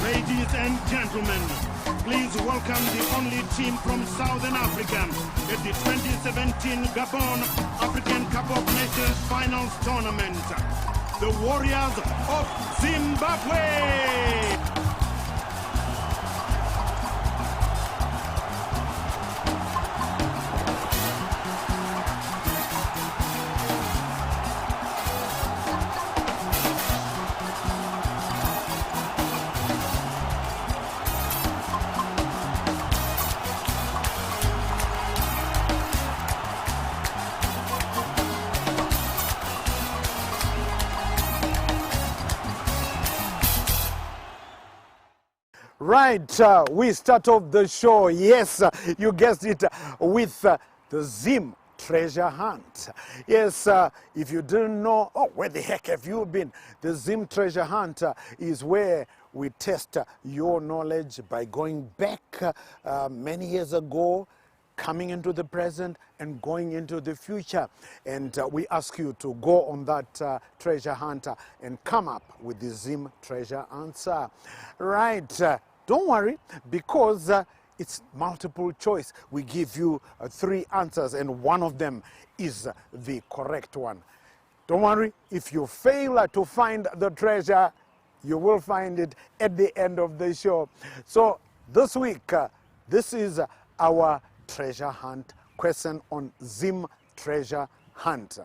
Ladies and gentlemen, please welcome the only team from Southern Africa at the 2017 Gabon African Cup of Nations Finals Tournament, the Warriors of Zimbabwe. Right, we start off the show, yes, you guessed it, with the Zim treasure hunt. Yes, if you didn't know, oh, where the heck have you been? The Zim treasure hunt is where we test your knowledge by going back many years ago, coming into the present and going into the future. And we ask you to go on that treasure hunt and come up with the Zim treasure answer. Right. Don't worry, because it's multiple choice. We give you 3 answers and one of them is the correct one. Don't worry, if you fail to find the treasure, you will find it at the end of the show. So this week, this is our treasure hunt question on Zim treasure hunt.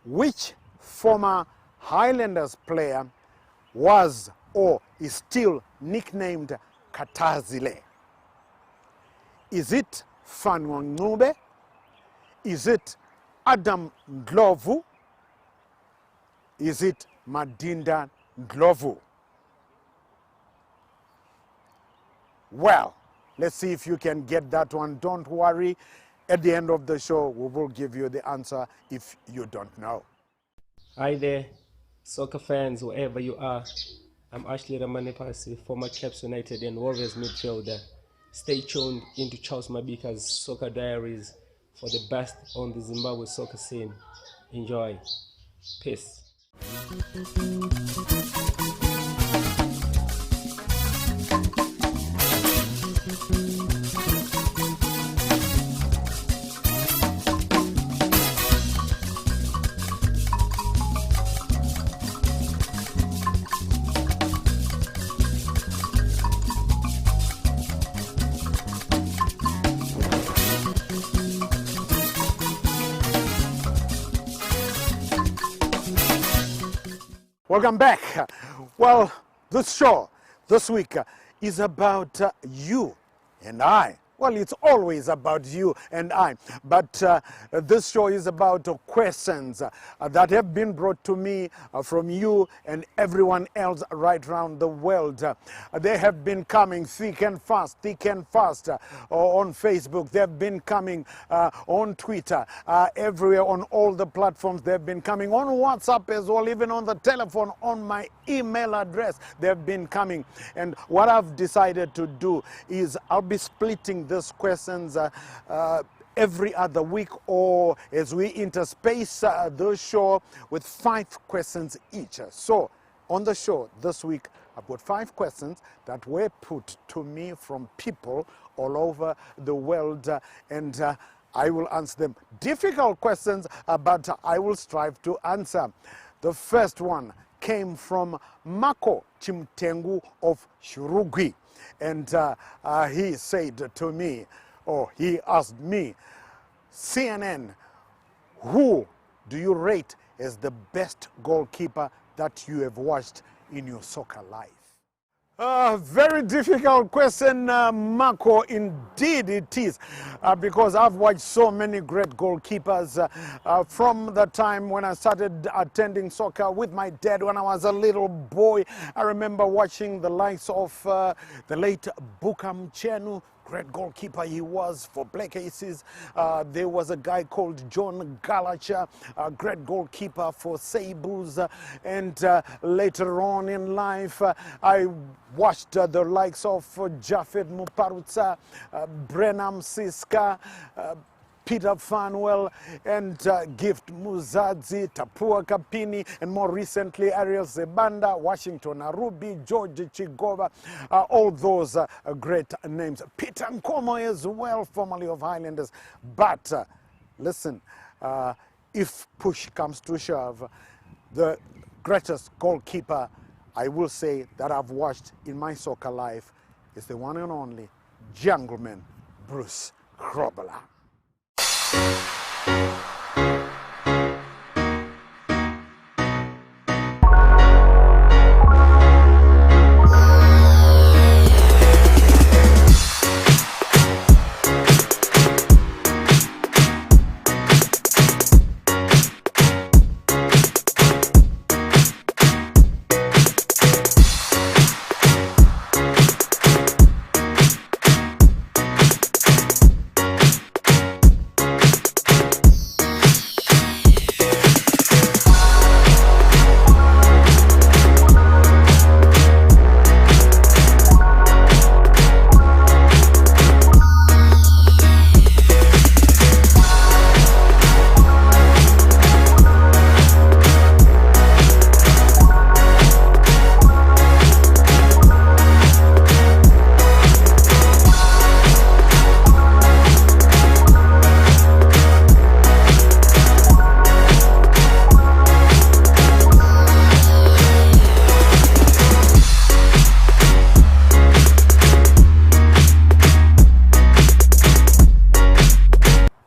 Which former Highlanders player was or is still nicknamed Katazile? Is it Fanwa Ngube? Is it Adam Ndlovu? Is it Madinda Ndlovu? Well, let's see if you can get that one. Don't worry. At the end of the show, we will give you the answer if you don't know. Hi there, soccer fans, wherever you are. I'm Ashley Ramanepasi, former Caps United and Warriors midfielder. Stay tuned into Charles Mabika's Soccer Diaries for the best on the Zimbabwe soccer scene. Enjoy. Peace. Welcome back. Well, this show this week is about you and I. Well, it's always about you and I, but this show is about questions that have been brought to me from you and everyone else right around the world. They have been coming thick and fast on Facebook. They've been coming on Twitter, everywhere on all the platforms. They've been coming on WhatsApp as well, even on the telephone, on my email address. They've been coming. And what I've decided to do is I'll be splitting these questions every other week, or as we interspace the show with 5 questions each. So on the show this week, I've got 5 questions that were put to me from people all over the world, and I will answer them. Difficult questions, but I will strive to answer. The first one came from Mako Chimtengu of Shurugwi. And he said to me, or he asked me, CNN, who do you rate as the best goalkeeper that you have watched in your soccer life? Very difficult question, Marco. Indeed it is, because I've watched so many great goalkeepers from the time when I started attending soccer with my dad when I was a little boy. I remember watching the likes of the late Bukam Chenu. Great goalkeeper he was for Black Aces. There was a guy called John Galacha, a great goalkeeper for Sabres. And later on in life, I watched the likes of Jafet Muparutsa, Brenham Siska, Peter Fanwell, and Gift Muzadzi, Tapua Kapini, and more recently Ariel Zebanda, Washington Arubi, George Chigova, all those great names. Peter Nkomo as well, formerly of Highlanders. But listen, if push comes to shove, the greatest goalkeeper I will say that I've watched in my soccer life is the one and only Jungleman Bruce Grobbelaar.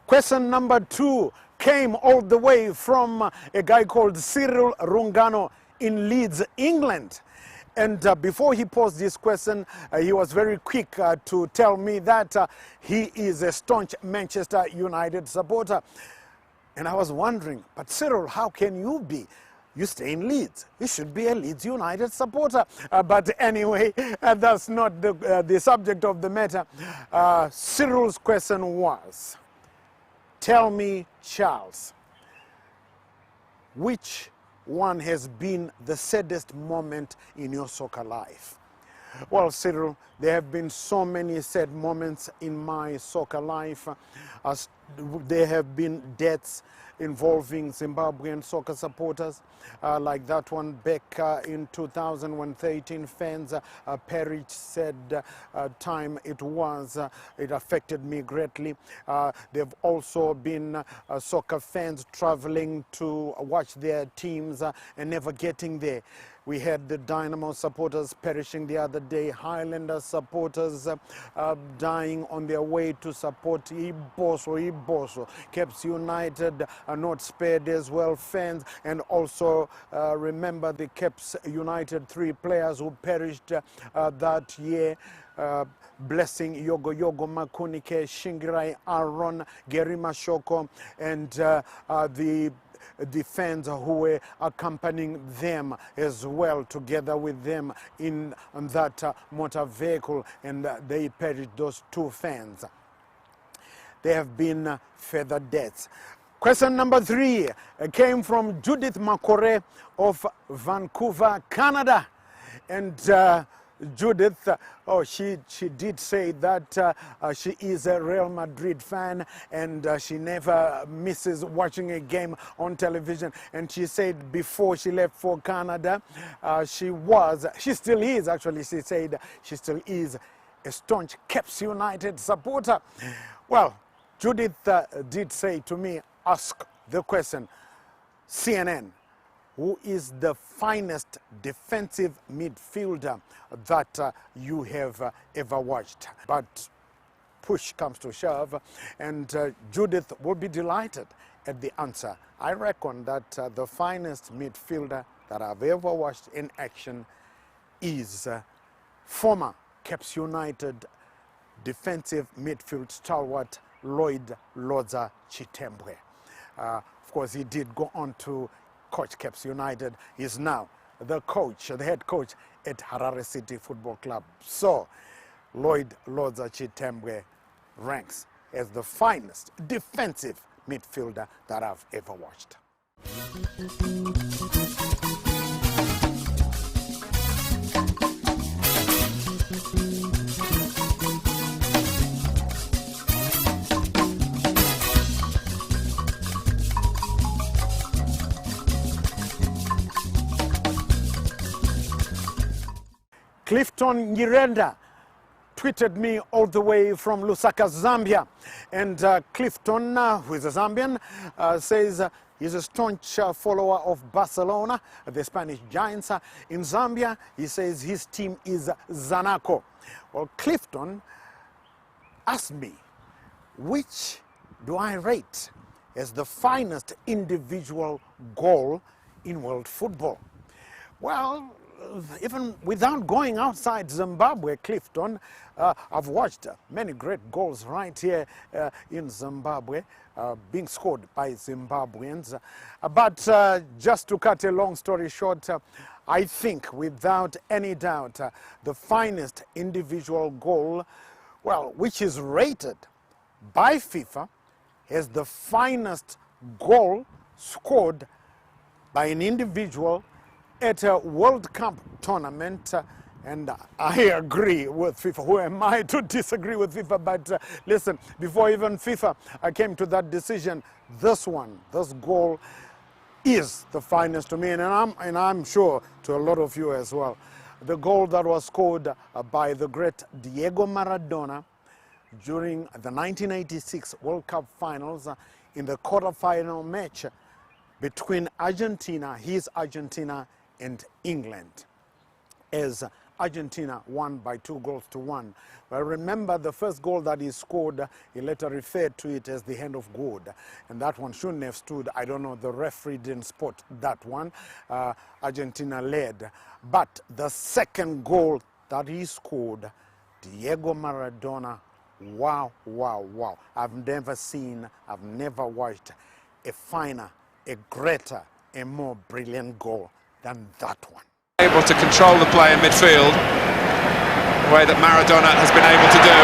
Question number 2 came all the way from a guy called Cyril Rungano in Leeds, England. And before he posed this question, he was very quick to tell me that he is a staunch Manchester United supporter. And I was wondering, but Cyril, how can you be? You stay in Leeds. You should be a Leeds United supporter. But anyway, that's not the subject of the matter. Cyril's question was, tell me, Charles, which one has been the saddest moment in your soccer life? Well, Cyril, there have been so many sad moments in my soccer life. There have been deaths involving Zimbabwean soccer supporters, like that one back in 2000 when 13 fans perished. Said time it was. It affected me greatly. There have also been soccer fans traveling to watch their teams and never getting there. We had the Dynamo supporters perishing the other day, Highlander supporters dying on their way to support Iboso. Caps United are not spared as well, fans. And also remember the Caps United 3 players who perished that year. Blessing Yogo Makunike, Shingirai Aaron, Gerima Shoko, and the fans who were accompanying them as well, together with them in that motor vehicle, and they perished, those 2 fans. There have been further deaths. Question number 3 came from Judith Makore of Vancouver, Canada. And Judith, she did say that she is a Real Madrid fan, and she never misses watching a game on television. And she said before she left for Canada, she still is, actually, she said she still is a staunch Caps United supporter. Well, Judith did say to me, ask the question, CNN, who is the finest defensive midfielder that you have ever watched? But push comes to shove, and Judith will be delighted at the answer. I reckon that the finest midfielder that I've ever watched in action is former Caps United defensive midfield stalwart Lloyd Lodza Chitembwe. Of course, he did go on to coach Caps United. Is now the head coach at Harare City Football Club. So Lloyd Lodza Chitembwe ranks as the finest defensive midfielder that I've ever watched. Clifton Nyirenda tweeted me all the way from Lusaka, Zambia. And Clifton, who is a Zambian, says he's a staunch follower of Barcelona, the Spanish giants. In Zambia, he says his team is Zanaco. Well, Clifton asked me, which do I rate as the finest individual goal in world football? Well, even without going outside Zimbabwe, Clifton, I've watched many great goals right here in Zimbabwe, being scored by Zimbabweans. But just to cut a long story short, I think without any doubt, the finest individual goal, well, which is rated by FIFA as the finest goal scored by an individual at a World Cup tournament, and I agree with FIFA. Who am I to disagree with FIFA? But listen, before even FIFA came to that decision, this goal is the finest to me, and I'm sure to a lot of you as well. The goal that was scored by the great Diego Maradona during the 1986 World Cup finals in the quarterfinal match between his Argentina and England, as Argentina won by 2-1. But remember, the first goal that he scored, he later referred to it as the hand of God, and that one shouldn't have stood. I don't know, the referee didn't spot that one. Argentina led. But the second goal that he scored, Diego Maradona, wow, wow, wow. I've never watched a finer, a greater, a more brilliant goal than that one. Able to control the play in midfield, the way that Maradona has been able to do.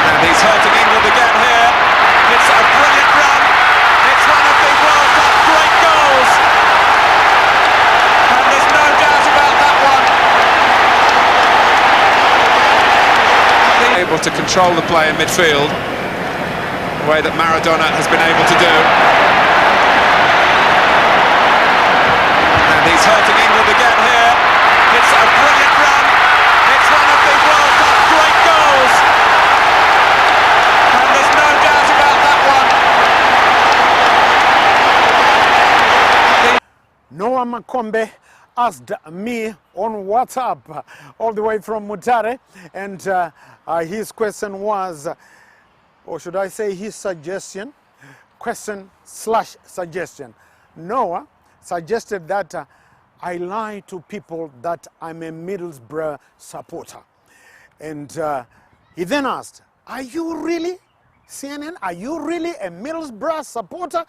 And he's hurting England again here. It's a brilliant run. It's one of the World Cup great goals. And there's no doubt about that one. Able to control the play in midfield, the way that Maradona has been able to do. He's hurting England again here. It's a brilliant run. It's one of the World Cup great goals. And there's no doubt about that one. Noah Makombe asked me on WhatsApp all the way from Mutare, and his question was, or should I say his suggestion, question/suggestion. Noah suggested that I lie to people that I'm a Middlesbrough supporter. And he then asked, are you really, CNN, are you really a Middlesbrough supporter?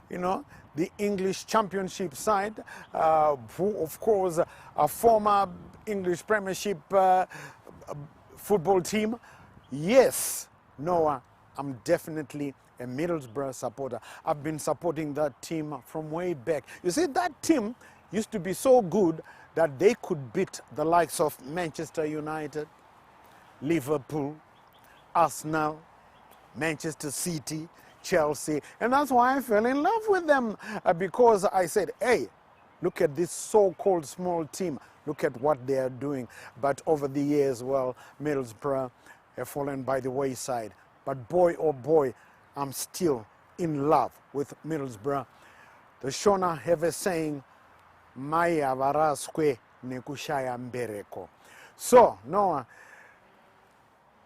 You know, the English Championship side, who of course a former English Premiership football team. Yes, Noah, I'm definitely a Middlesbrough supporter. I've been supporting that team from way back. You see, that team used to be so good that they could beat the likes of Manchester United, Liverpool, Arsenal, Manchester City, Chelsea. And that's why I fell in love with them, because I said, hey, look at this so-called small team. Look at what they are doing. But over the years, well, Middlesbrough have fallen by the wayside. But boy, oh boy, I'm still in love with Middlesbrough. The Shona have a saying, Maya varasque nekushaya mbereko. So, Noah,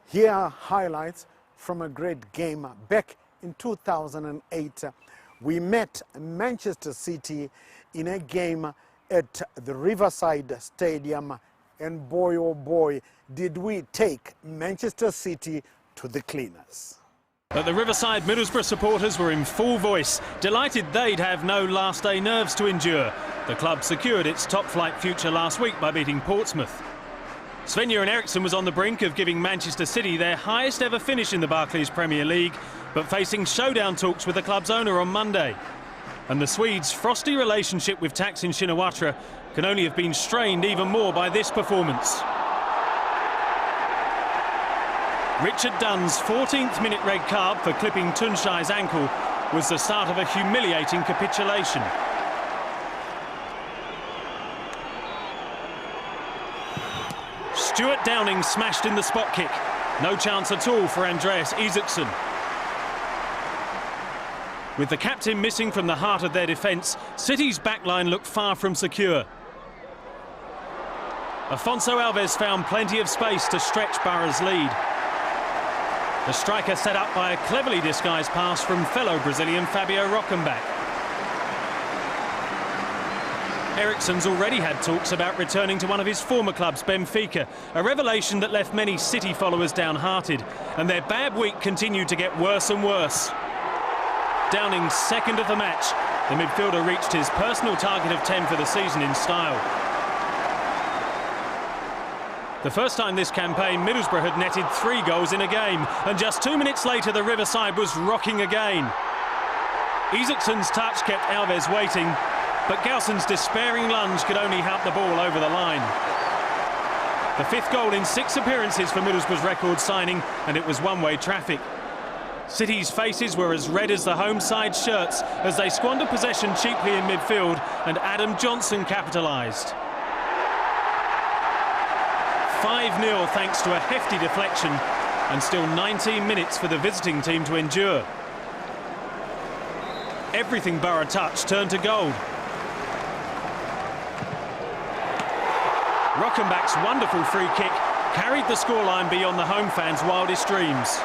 here are highlights from a great game back in 2008. We met Manchester City in a game at the Riverside Stadium, and boy, oh boy, did we take Manchester City to the cleaners. But the Riverside Middlesbrough supporters were in full voice, delighted they'd have no last day nerves to endure. The club secured its top-flight future last week by beating Portsmouth. Sven-Göran Eriksson was on the brink of giving Manchester City their highest ever finish in the Barclays Premier League, but facing showdown talks with the club's owner on Monday. And the Swedes' frosty relationship with Thaksin Shinawatra can only have been strained even more by this performance. Richard Dunn's 14th minute red card for clipping Tunshai's ankle was the start of a humiliating capitulation. Stuart Downing smashed in the spot kick. No chance at all for Andreas Isaacson. With the captain missing from the heart of their defence, City's backline looked far from secure. Afonso Alves found plenty of space to stretch Boro's lead. The striker set up by a cleverly disguised pass from fellow Brazilian Fabio Rockenbach. Eriksen's already had talks about returning to one of his former clubs, Benfica, a revelation that left many City followers downhearted, and their bad week continued to get worse and worse. Downing's second of the match, the midfielder reached his personal target of 10 for the season in style. The first time this campaign, Middlesbrough had netted 3 goals in a game, and just 2 minutes later the Riverside was rocking again. Isaacson's touch kept Alves waiting, but Gelson's despairing lunge could only help the ball over the line. The 5th goal in 6 appearances for Middlesbrough's record signing, and it was one-way traffic. City's faces were as red as the home side shirts as they squandered possession cheaply in midfield, and Adam Johnson capitalised. 5-0 thanks to a hefty deflection, and still 19 minutes for the visiting team to endure. Everything Boro touched turned to gold. Rockenbach's wonderful free kick carried the scoreline beyond the home fans' wildest dreams.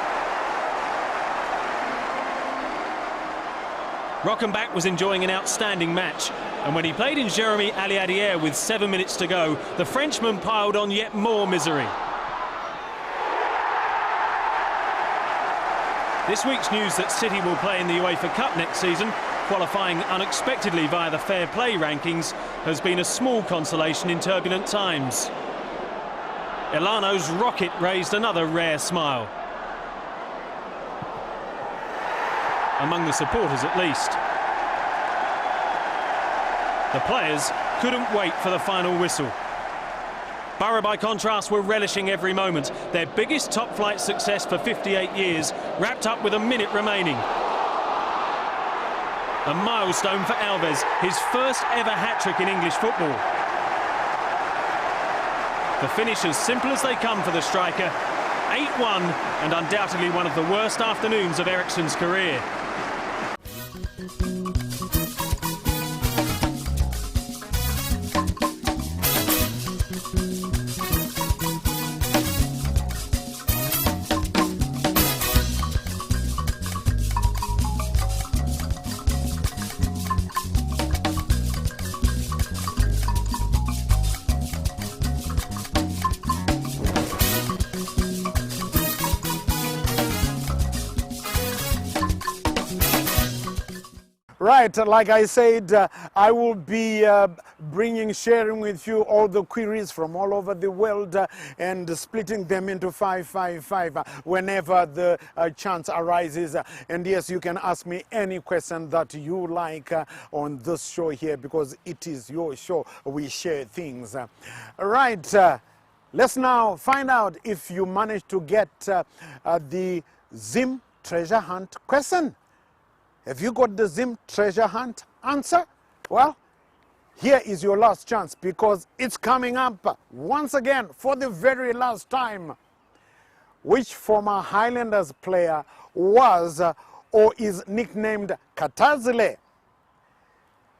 Rockenbach was enjoying an outstanding match, and when he played in Jeremy Aliadière with 7 minutes to go, the Frenchman piled on yet more misery. This week's news that City will play in the UEFA Cup next season, qualifying unexpectedly via the fair play rankings, has been a small consolation in turbulent times. Elano's rocket raised another rare smile. Among the supporters at least. The players couldn't wait for the final whistle. Boro, by contrast, were relishing every moment. Their biggest top-flight success for 58 years, wrapped up with a minute remaining. A milestone for Alves, his first ever hat-trick in English football. The finish as simple as they come for the striker. 8-1, and undoubtedly one of the worst afternoons of Eriksen's career. Right, like I said, I will be sharing with you all the queries from all over the world and splitting them into 555 whenever the chance arises. And yes, you can ask me any question that you like on this show here, because it is your show. We share things. Right, let's now find out if you managed to get the Zim treasure hunt question. Have you got the Zim treasure hunt answer? Well, here is your last chance, because it's coming up once again for the very last time. Which former Highlanders player was or is nicknamed Katazile?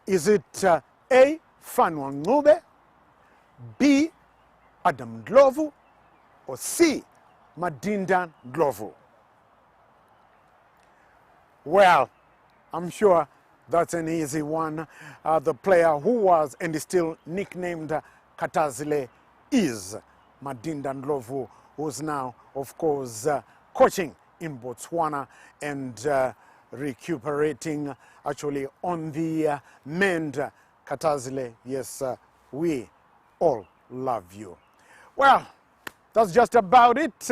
Is it A. Fanwa Ngube, B. Adam Ndlovu, or C. Madinda Ndlovu? Well, I'm sure that's an easy one. The player who was and is still nicknamed Katazile is Madinda Ndlovu, who's now, of course, coaching in Botswana and recuperating actually on the mend. Katazile, yes, we all love you. Well, that's just about it.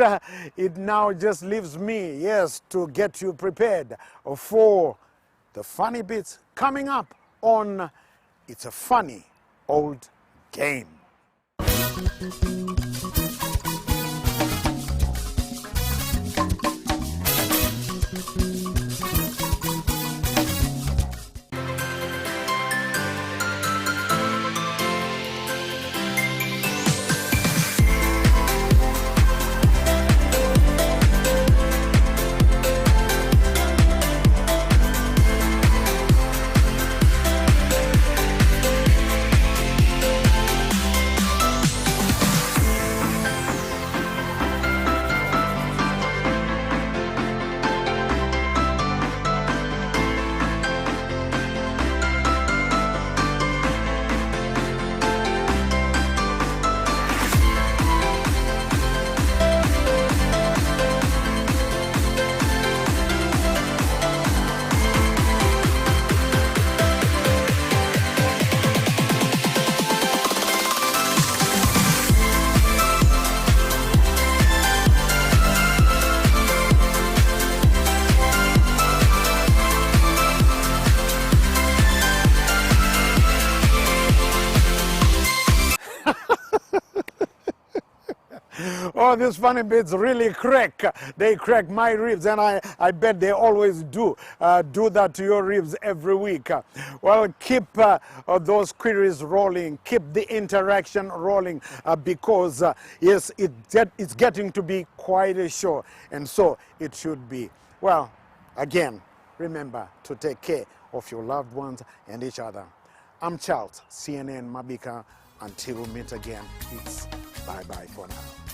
It now just leaves me, yes, to get you prepared for the funny bits coming up on It's a Funny Old Game. Oh, these funny bits really crack. They crack my ribs, and I bet they always do that to your ribs every week. Well, keep those queries rolling. Keep the interaction rolling because, yes, it's getting to be quite a show, and so it should be. Well, again, remember to take care of your loved ones and each other. I'm Charles, CNN Mabika. Until we meet again, it's bye-bye for now.